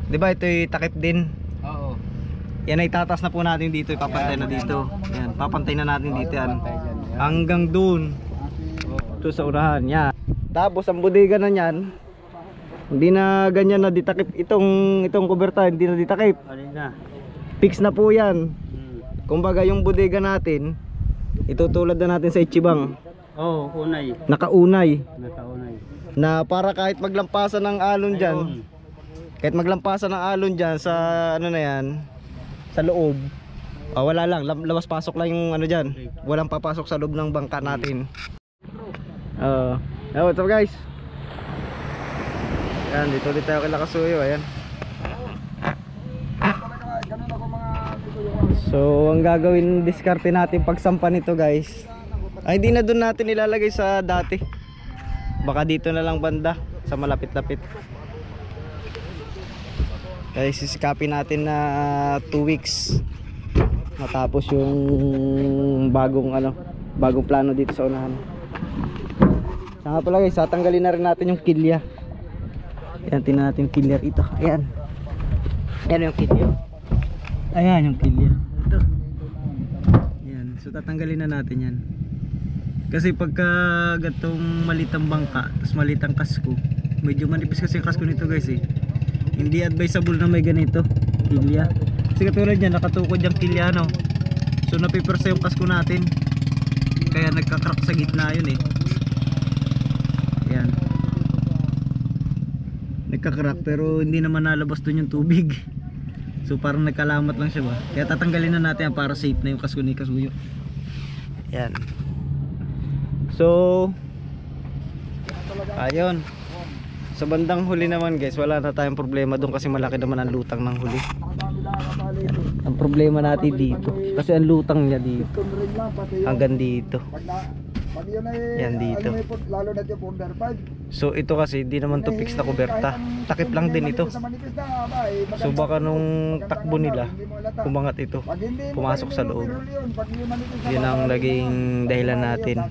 Di ba ito'y takip din? Oo. Yan ay tatas na po natin dito, ipapantay na dito. Yan, papantay na natin dito yan. Hanggang dun. Ito sa unahan, yan. Tapos ang bodega na yan, hindi na ganyan na ditakip itong kuberta, hindi na ditakip. Fix na po yan. Kumbaga yung bodega natin, itutulad na natin sa Ichibang. Oo, unay. Nakaunay. Nakaunay. Na para kahit maglampasan ng alon dyan, kahit maglampasan ng alon dyan sa ano na yan, sa loob, wala lang, labas pasok lang yung ano dyan, walang papasok sa loob ng bangka natin. What's up guys? Yan, dito ulit tayo kay Lakasuyo, ayan. So ang gagawin, diskarte natin pagsampa nito guys, ay hindi na doon natin ilalagay sa dati, baka dito na lang banda sa malapit-lapit. Kaya sisikapin natin na 2 weeks matapos yung bagong plano dito sa unahan. Saka pala guys, tatanggalin na rin natin yung kilya. Ayan, tingnan natin yung kilya ito. Ayan. Ayan yung kilya. Ayan yung kilya. Ito. Ayan. So tatanggalin na natin yan. Kasi pagka gatong malitang bangka, tapos malitang kasko, medyo manipis kasi yung kasko nito guys eh. Hindi advisable na may ganito kilya. Kasi katulad yan, nakatukod yung kilya no. So napipersa yung kasko natin, kaya nagka-crack sa gitna yun eh. Yan, nagka-crack pero hindi naman nalabas dun yung tubig. So parang nagkalamat lang siya ba. Kaya tatanggalin na natin yan para safe na yung kasko ni Kasuyo. Yan. So ayun, sa bandang huli naman guys, wala na tayong problema doon kasi malaki naman ang lutang ng huli. Ang problema natin dito, kasi ang lutang niya dito hanggang dito. Yan dito. So ito kasi di naman to fix na kuberta, takip lang din ito. So baka nung takbo nila kumangat ito, pumasok sa loob. Yun ang naging dahilan natin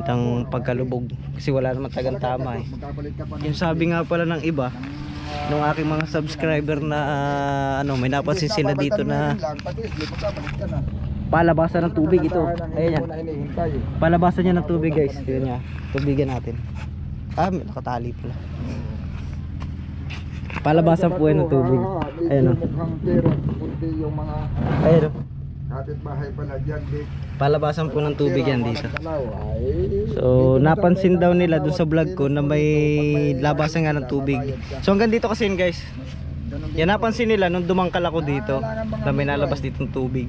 ng pagkalubog, kasi wala naman tagang tama eh. Yung sabi nga pala ng iba, nung aking mga subscriber na may napansin sila dito na palabasan ng tubig ito. Ayan yan, palabasan niya ng tubig guys. Tignan niya, tubigan natin. May nakatali pala. Palabasan po yan ng tubig. Ayan o. Ayan o. Palabasan po ng tubig yan dito. So napansin daw nila dun sa vlog ko na may labasan nga ng tubig. So hanggang dito kasi yun guys. Yan, napansin nila nung dumangkal ako dito na may nalabas ditong tubig.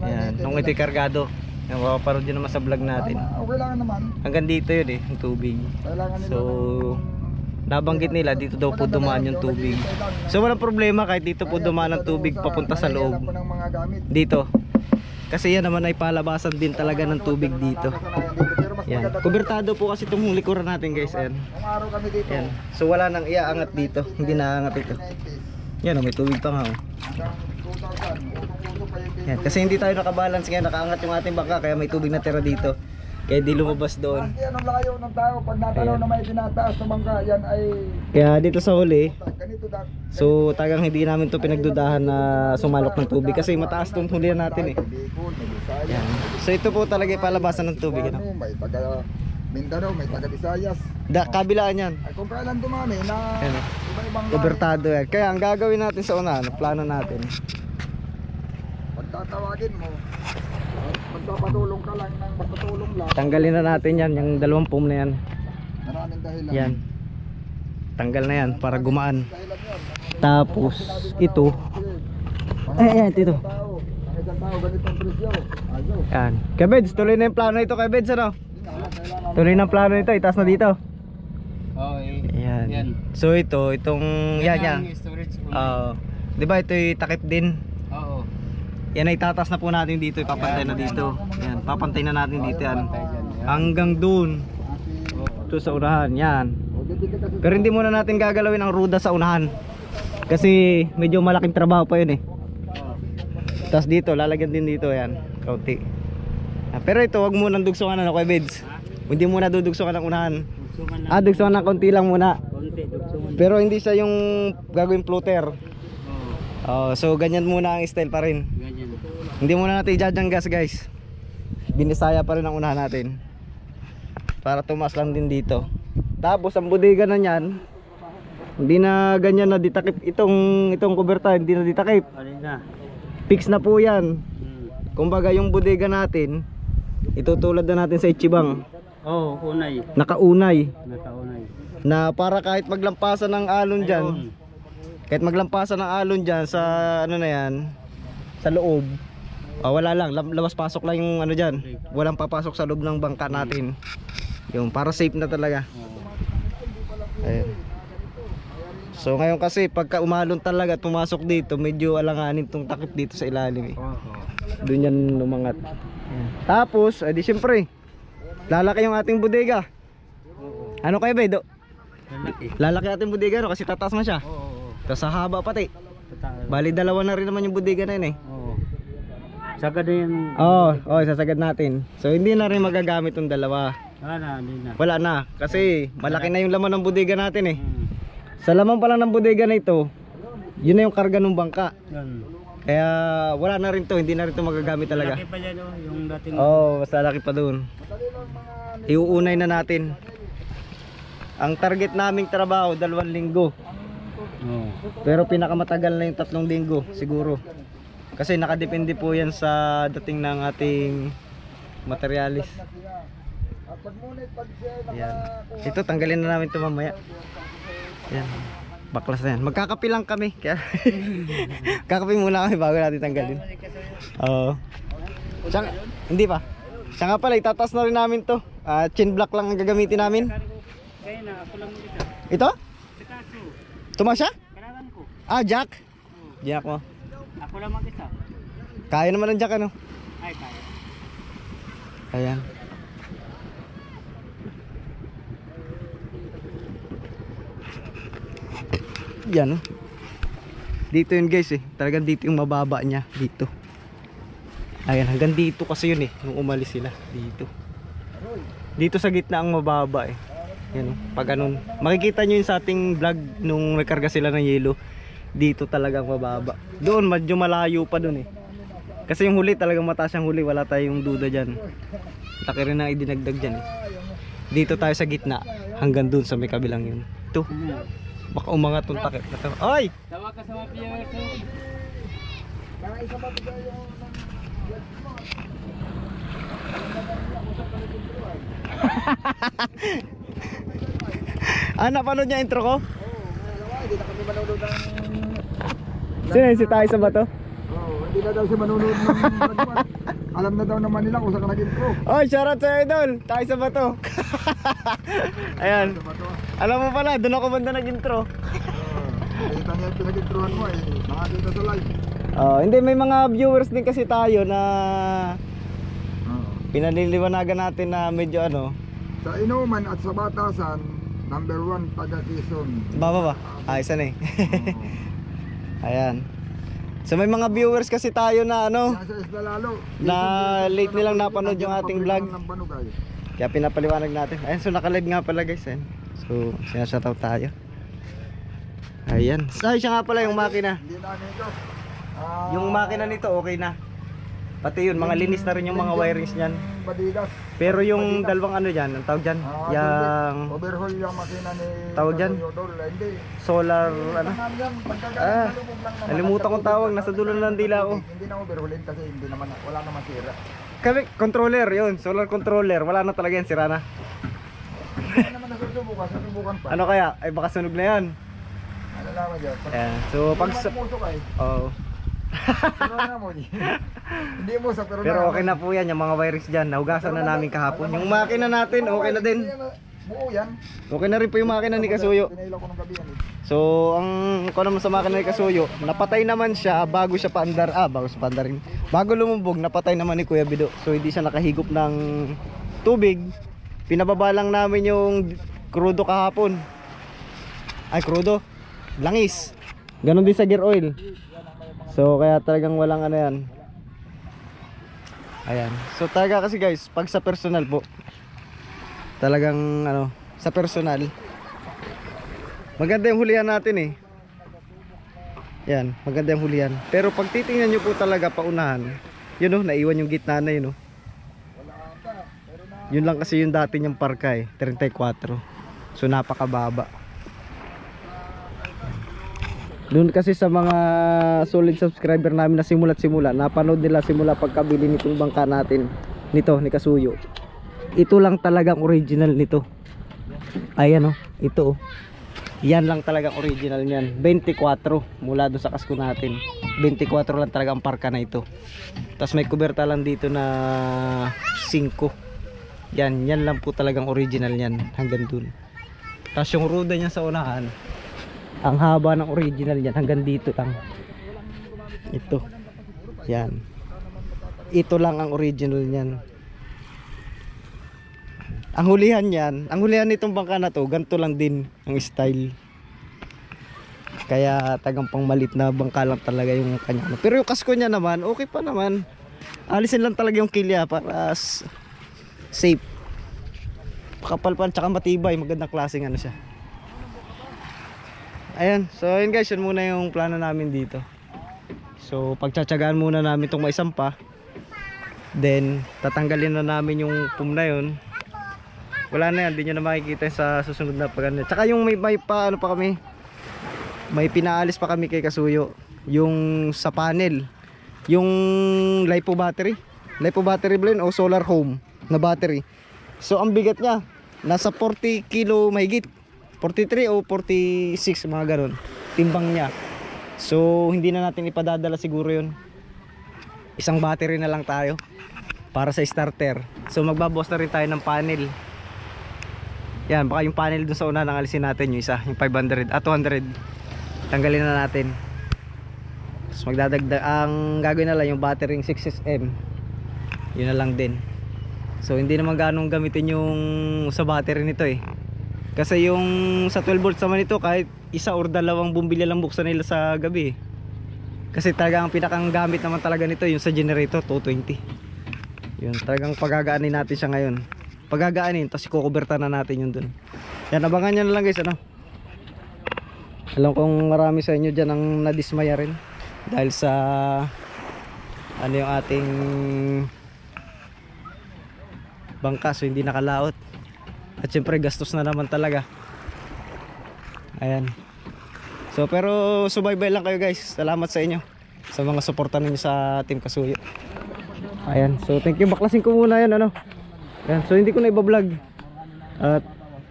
Yan, nung ito'y kargado. Yan, mapaparod yun naman sa vlog natin. Hanggang dito yun eh, yung tubig. So nabanggit nila dito daw po dumaan yung tubig. So walang problema kahit dito po dumaan ang tubig papunta sa loob dito, kasi yan naman ay palabasan din talaga ng tubig dito. Yan, kubertado po kasi itong likuran natin guys. Yan. Yan. So wala nang iaangat dito, hindi naaangat ito. Yan, may tubig pa nga oh. Yan, kasi hindi tayo nakabalance, kaya nakaangat yung ating bangka, kaya may tubig na tira dito, kaya di lumabas doon. Anong layo ng tao pag natanaw na may tinataas ng bangka, yan ay kaya dito sa huli, so tagang hindi namin to pinagdudahan na sumalok ng tubig, kasi mataas tong huli natin eh. Yan. So ito po talaga yung palabasan ng tubig ano? May taga Mindanao, may taga Visayas, kabilaan yan. ay kung kailan dumami na iba-ibang kubertado yan. Kaya ang gagawin natin sa unahan, plano natin, pagtatawagin mo, magpapatulong ka lang ng magpatulong lang. tanggalin na natin yan, yung 20 na yan. Maraming dahilan. Yan, tanggal na yan para gumaan. Tapos ito, ayan ito. Ang isang tao ganitong presyo. Yan, Kebeds, tuloy na yung plano ito Kebeds ano? Tuloy ng plano ito, itaas na dito. Oo, Yan. So itong yan. Di ba ito'y takip din? Oo. Yan ay tatas na po natin dito, ipapantay na dito. Yan, papantay na natin dito yan. Hanggang dun. Ito sa unahan, yan. Pero hindi muna natin gagalawin ang ruda sa unahan, kasi medyo malaking trabaho pa yun eh. Tapos dito, lalagyan din dito yan, kaunti. Pero ito, wag mo nang dugsungan ano kay Beds. Hindi muna dudugsungan ang unahan. dugsungan lang. Dugsungan ng konti lang muna. Konti, dugsungan. Pero hindi siya yung gagawin floater. Oo, So ganyan muna ang style pa rin. ganyan. Hindi muna natin ijajanggas guys. Binisaya pa rin ang unahan natin. Para tumas lang din dito. Tapos ang bodega na niyan, hindi na ganyan na ditakip itong kuberta, hindi na ditakip. Alin na? Fix na po yan. Hmm. Kumbaga yung bodega natin, itutulad na natin sa Ichibang. Oo, unay. Nakaunay. Nakaunay. Na para kahit maglampasan ng alon dyan, Ayun. kahit maglampasan ng alon dyan sa ano na yan, sa loob, wala lang, labas pasok lang yung ano dyan. Walang papasok sa loob ng bangka natin. Yung para safe na talaga. Oo. Ayun. So ngayon kasi pagka umalon talaga at pumasok dito, medyo alanganin tong takip dito sa ilalim eh. Oo. Doon yan lumangat. Ayan. Tapos, di syempre, lalaki yung ating bodega. Oo. Ano kayo Bedo? Lalaki. Lalaki ating bodega no? Kasi tataas man siya. Oo. Tapos sa haba pati. Totoo. Bali dalawa na rin naman yung bodega na yun eh. Oo. Sagad na yan. Oo, sasagad natin. So hindi na rin magagamit yung dalawa. Wala na, hindi na. Wala na, kasi malaki na yung laman ng bodega natin eh. Hmm. Sa laman pa lang ng bodega na ito, yun na yung karga ng bangka. Yan. Kaya wala na rin to, hindi na rin to magagamit talaga. Laki pa dyan, oh, yung dating. Mas lalaki pa doon. Iuunay na natin. Ang target naming trabaho, 2 linggo. Oo. Pero pinakamatagal na yung 3 linggo siguro. Kasi nakadepende po yan sa dating ng ating materialis. Yan. Ito tanggalin na namin ito mamaya. Yan. Baklas na yan. Magkakape lang kami. Kaya kakape muna kami bago natin tanggalin. Oo. Hindi pa. Siya nga pala, itataas na rin namin to. Chin block lang ang gagamitin namin. Kaya na, ako lang mag-isa. Ito? Sa kaso, Tumasya? kailangan ko. Jack. Jack mo. Ako lang mag-isa. Kaya naman ang jack ano. Ay, kaya. Ayan. Yan. Dito yun guys eh. Talagang dito yung mababa niya. Dito. Ayan, hanggang dito kasi yun eh. Nung umalis sila. Dito. Dito sa gitna ang mababa eh. Yan oh. Pag ganun. Makikita nyo yun sa ating vlog nung nagkarga sila ng yelo. Dito talagang mababa. Doon medyo malayo pa doon eh. Kasi yung huli talagang mataas yung huli. Wala tayong duda dyan. Laki rin na idinagdag dyan eh. Dito tayo sa gitna. Hanggang doon sa may kabilang yun. Ito. Baka umangat yung takip na to. Ay! Tawa ka sa mga viewers. Napanood niya intro ko? Hindi na kami manonood ng... Sino yun, si tayo sa bato? Hindi na daw siya manonood ng... Alam na daw naman nila kung saan ka nag-intro. Oy, shoutout sa idol! Tayo sa bato! Ayan. Alam mo pala, doon ako banda nag-intro. Kita niya yung pinag-introhan mo eh. Nakakita sa live. Hindi, may mga viewers din kasi tayo na pinaliliwanagan natin na medyo ano. Sa inuman at sa batasan, number 1 taga Quezon. Ba? Isa na eh. Ayan. So may mga viewers kasi tayo na ano, Kaya sa isla lalo. na late nilang napanood yung ating vlog. Ng Banugay. Kaya pinapaliwanag natin. Ayan, so naka-live nga pala guys. Ayan. So sinashoutout tayo. Ayan. Ay, siya nga pala yung makina. Hindi na nito. Yung makina nito okay na. Pati yun, mga linis na rin yung mga wirings niyan. Badigas. Pero yung dalawang ano dyan, ang tawag dyan, yung overhaul yung makina ni Tawag dyan? Yodol. Hindi. solar ano. Nalimutan kong tawag, nasa dulo ng dila ko. Hindi na overhaulin kasi hindi naman wala naman sira. Kami, controller yun, solar controller, wala na talaga yan, sira na. Hindi naman susubukan pa. Ano kaya? Ay baka sunog na yan. Ano naman dyan? Ayan. So pag Pumusok ay. oh. Pero na mo. Hindi mo sa Pero okay na po yan, yung mga wirings dyan, nahugasan na namin kahapon. Yung makina natin, okay na din. Buo yan. Okay na rin po yung makina ni Kasuyo. Pinailaw ko ng gabi yan eh. So, ang ko naman sa makina ni Kasuyo, napatay naman siya bago siya paandar. Bago siya paandarin. Bago lumubog, napatay naman ni Kuya Bido. So, hindi siya nakahigop ng tubig. Pinababa lang namin yung crudo kahapon. Ay, crudo. Langis. Ganon din sa gear oil. So, kaya talagang walang ano yan. Ayan. So, talaga kasi guys, pag sa personal po, talagang ano, sa personal. Maganda yung hulihan natin eh. Yan, maganda yung hulihan. Pero pag titingnan nyo po talaga paunahan, yun oh, naiwan yung gitna na yun oh. Yun lang kasi yung dati niyang parka eh, 34. So napakababa. Doon kasi sa mga solid subscriber namin na simula't simula, napanood nila simula pagkabili nitong bangka natin, nito ni Kasuyo. Ito lang talagang original nito. Ayan oh, ito oh. Yan lang talagang original niyan. 24 mula doon sa kasko natin. 24 lang talaga ang parka na ito. Tapos may kuberta lang dito na 5. Yan lang po talagang original niyan hanggang dun. Tapos yung ruda niya sa unahan, ang haba ng original niyan hanggang dito lang. Ito. Yan. Ito lang ang original niyan. Ang hulihan nitong bangka na to, ganito lang din ang style. Kaya tagang pangmalit na bangka lang talaga yung kanya. Pero yung kasko niya naman, okay pa naman. Alisin lang talaga yung kilya para safe. Pakapalpan, tsaka matibay, magandang klaseng ano siya. Ayan, so yun guys, yun muna yung plano namin dito. So pagtsatsagaan muna namin itong maisampa. Then tatanggalin na namin yung pum na yun. Wala na yan, hindi nyo na makikita sa susunod na pagano. Tsaka yung may pa ano pa kami, may pinaalis pa kami kay Kasuyo, yung sa panel, yung LiPo battery ba yun o solar home na battery. So ang bigat niya nasa 40 kilo mahigit, 43 o 46 mga ganon timbang niya. So hindi na natin ipadadala siguro yun. Isang battery na lang tayo para sa starter. So magbabawas na rin tayo ng panel. Yan, baka yung panel dun sa una nang alisin natin yung isa, yung 500 at 200. Tanggalin na natin. Tapos magdadagdag, ang gagawin na lang yung battery 6SM. Yun na lang din. So hindi naman ganong gamitin yung sa battery nito eh. Kasi yung sa 12 volts naman ito, kahit isa or dalawang bumbilya lang buksan nila sa gabi eh. Kasi talagang pinakang gamit naman talaga nito yung sa generator 220. Yun, talagang pagagaanin natin siya ngayon. Pagagaanin, tapos ikukuberta na natin yun dun. Yan, abangan nyo na lang guys, ano. Alam kong marami sa inyo dyan ang nadismaya rin dahil sa ano yung ating bangka, so hindi nakalaot. At syempre gastos na naman talaga. Ayan. So pero subaybay lang kayo guys. Salamat sa inyo sa mga suporta ninyo sa Team Kasuyo. Ayan, so thank you. Baklasin ko muna yan, ano. Ayan, so hindi ko na iba-vlog. At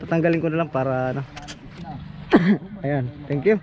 tatanggalin ko na lang para ano. Ayan, thank you.